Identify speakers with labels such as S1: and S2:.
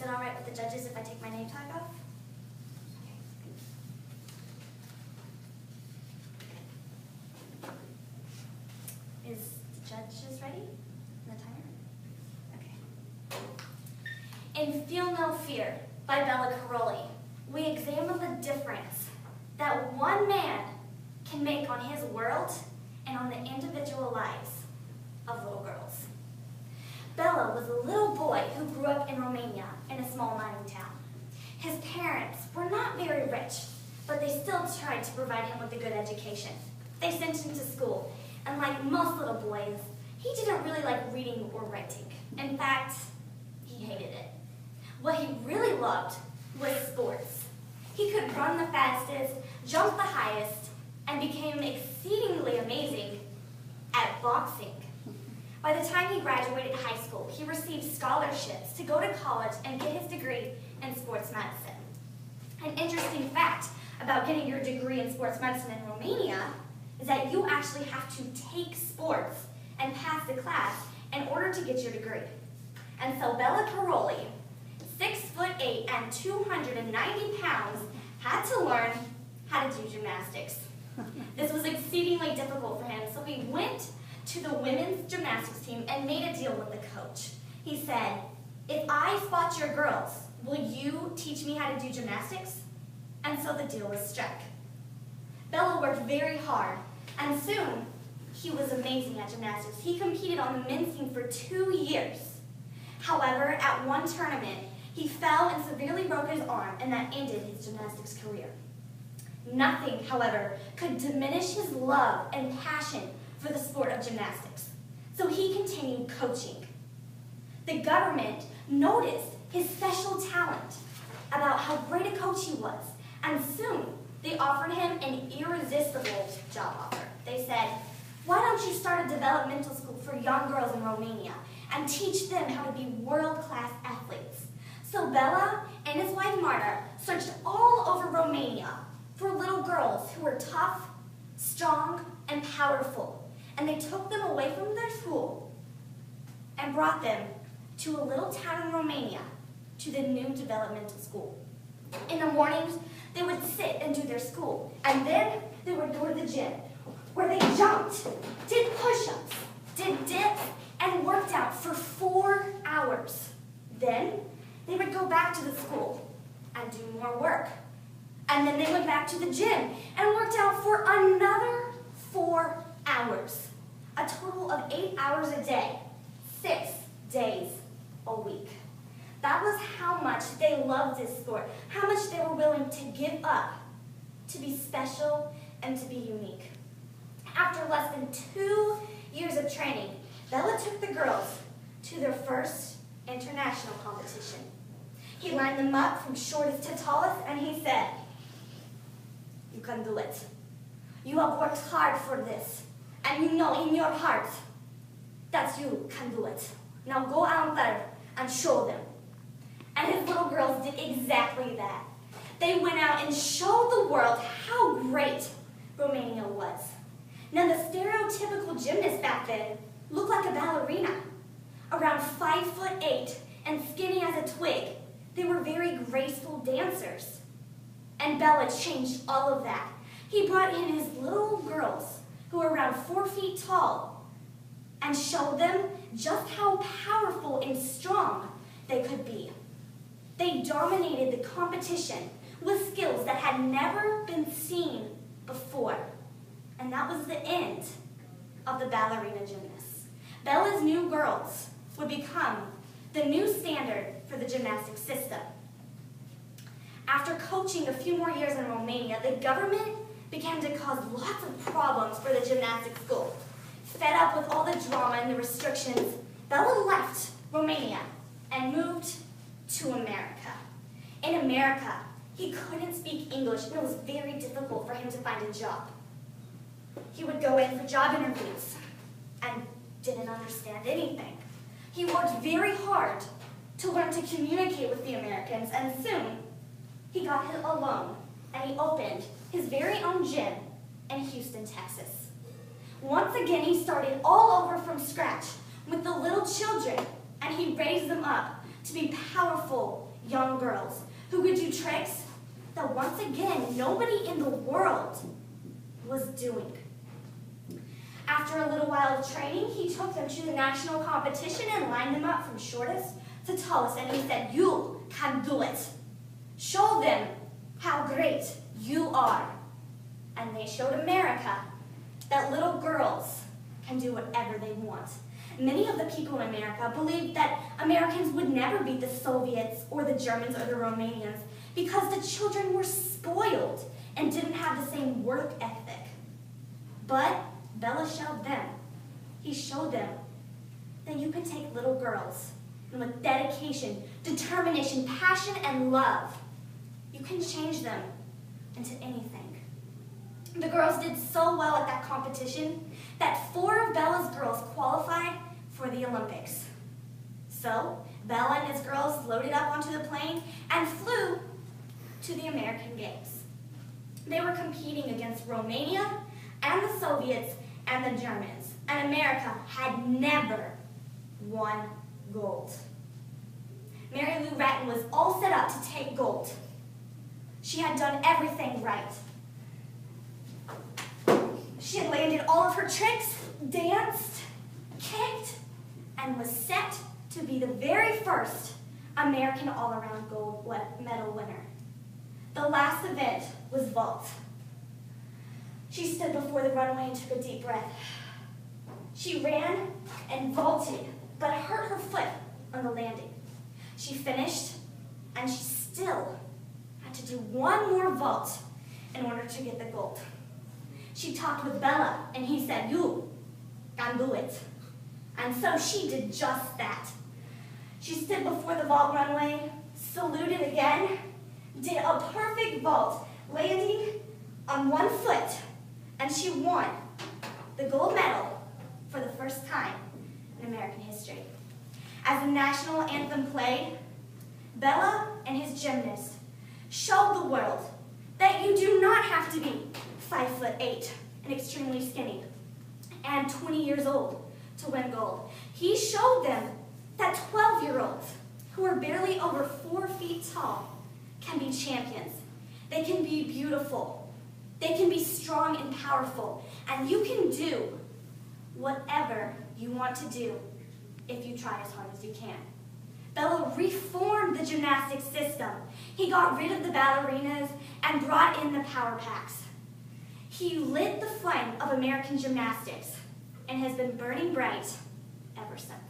S1: it all right with the judges if I take my name tag off? Is the judges ready? The timer? Okay. In Feel No Fear by Bella Caroli, we examine the difference that one man can make on his world and on the individual lives of little girls. Bella was a little boy who grew up in Romania in a small mining town. His parents were not very rich, but they still tried to provide him with a good education. They sent him to school, and like most little boys, he didn't really like reading or writing. In fact, he hated it. What he really loved was sports. He could run the fastest, jump the highest, and became exceedingly amazing at boxing. By the time he graduated high school, he received scholarships to go to college and get his degree in sports medicine. An interesting fact about getting your degree in sports medicine in Romania is that you actually have to take sports and pass the class in order to get your degree. And so Bella Caroli, 6'8" and 290 pounds, had to learn how to do gymnastics. This was exceedingly difficult for him, so he went to the women's gymnastics team and made a deal with the coach. He said, "If I spot your girls, will you teach me how to do gymnastics?" And so the deal was struck. Bella worked very hard, and soon he was amazing at gymnastics. He competed on the men's team for 2 years. However, at one tournament, he fell and severely broke his arm, and that ended his gymnastics career. Nothing, however, could diminish his love and passion for the sport of gymnastics, so he continued coaching. The government noticed his special talent, about how great a coach he was, and soon they offered him an irresistible job offer. They said, "Why don't you start a developmental school for young girls in Romania and teach them how to be world-class athletes?" So Bella and his wife Marta searched all over Romania for little girls who were tough, strong, and powerful. And they took them away from their school and brought them to a little town in Romania, to the new developmental school. In the mornings, they would sit and do their school, and then they would go to the gym, where they jumped, did push-ups, did dips, and worked out for 4 hours. Then they would go back to the school and do more work. And then they went back to the gym and worked out for another 4 hours. A total of 8 hours a day, 6 days a week. That was how much they loved this sport, how much they were willing to give up to be special and to be unique. After less than 2 years of training, Bella took the girls to their first international competition. He lined them up from shortest to tallest, and he said, "You can do it. You have worked hard for this, and you know in your heart that you can do it. Now go out there and show them." And his little girls did exactly that. They went out and showed the world how great Romania was. Now the stereotypical gymnast back then looked like a ballerina. Around 5'8" and skinny as a twig, they were very graceful dancers. And Bella changed all of that. He brought in his little girls, who were around 4 feet tall, and showed them just how powerful and strong they could be. They dominated the competition with skills that had never been seen before. And that was the end of the ballerina gymnasts. Bella's new girls would become the new standard for the gymnastics system. After coaching a few more years in Romania, the government began to cause lots of problems for the gymnastics school. Fed up with all the drama and the restrictions, Bella left Romania and moved to America. In America, he couldn't speak English, and it was very difficult for him to find a job. He would go in for job interviews and didn't understand anything. He worked very hard to learn to communicate with the Americans, and soon he got a loan and he opened his very own gym in Houston, Texas. Once again, he started all over from scratch with the little children, and he raised them up to be powerful young girls who could do tricks that once again nobody in the world was doing. After a little while of training, he took them to the national competition and lined them up from shortest to tallest, and he said, "You can do it. Show them how great you are." And they showed America that little girls can do whatever they want. Many of the people in America believed that Americans would never beat the Soviets or the Germans or the Romanians because the children were spoiled and didn't have the same work ethic. But Bella showed them. He showed them that you can take little girls and with dedication, determination, passion, and love, you can change them into anything. The girls did so well at that competition that 4 of Bella's girls qualified for the Olympics. So Bella and his girls loaded up onto the plane and flew to the American Games. They were competing against Romania and the Soviets and the Germans, and America had never won gold. Mary Lou Retton was all set up to take gold. She had done everything right. She had landed all of her tricks, danced, kicked, and was set to be the very first American all-around gold medal winner. The last event was vault. She stood before the runway and took a deep breath. She ran and vaulted, but hurt her foot on the landing. She finished, and she still had to do one more vault in order to get the gold. She talked with Bella, and he said, "You can do it." And so she did just that. She stood before the vault runway, saluted again, did a perfect vault, landing on one foot, and she won the gold medal for the first time in American history. As the national anthem played, Bella and his gymnast showed the world that you do not have to be 5'8" and extremely skinny and 20 years old to win gold. He showed them that 12-year-olds who are barely over 4 feet tall can be champions. They can be beautiful. They can be strong and powerful. And you can do whatever you want to do if you try as hard as you can. Bella reformed the gymnastics system. He got rid of the ballerinas and brought in the power packs. He lit the flame of American gymnastics and has been burning bright ever since.